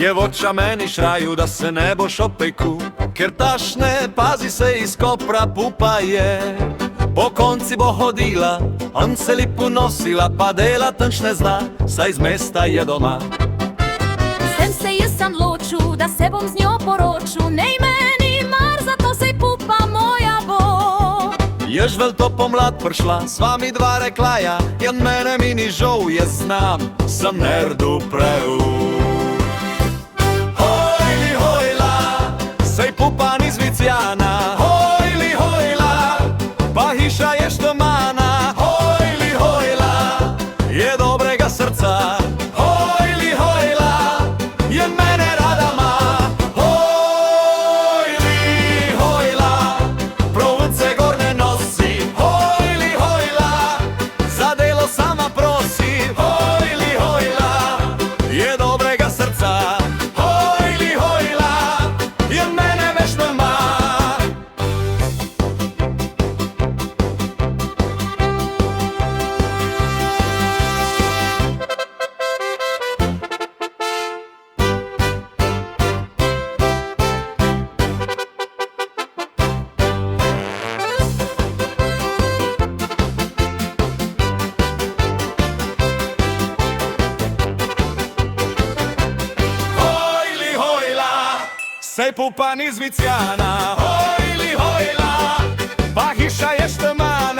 Djevojča meni šraju da se ne boš opeku, ker tašne pazi se iz Kopra pupa je. Po konci bo hodila, on se lipu nosila, pa dela tančne zna, saj iz mesta je doma. Sem se jaz sam ločil, da se bom z njo poročil, nej meni mar, zato sej pupa moja bo. Je žvel to pomlad prišla, s vami dva rekla ja, jen mene mi ni žal, jaz znam, sem nerdu preu. Hojli hojla, sej pupa ni zvicjana, hojli hojla, pa hiša je što mana, hojli hojla, je dobrega srca, hojli hojla, je mene rada ma. Hojli hojla, provce gorne nosi, hojli hojla, za delo sama prosi, hojli hojla, je dobrega srca, hojli hojla, je mene večno ma. Sej pupa ni zvicjana, hojli hojla, pa hiša je što mana.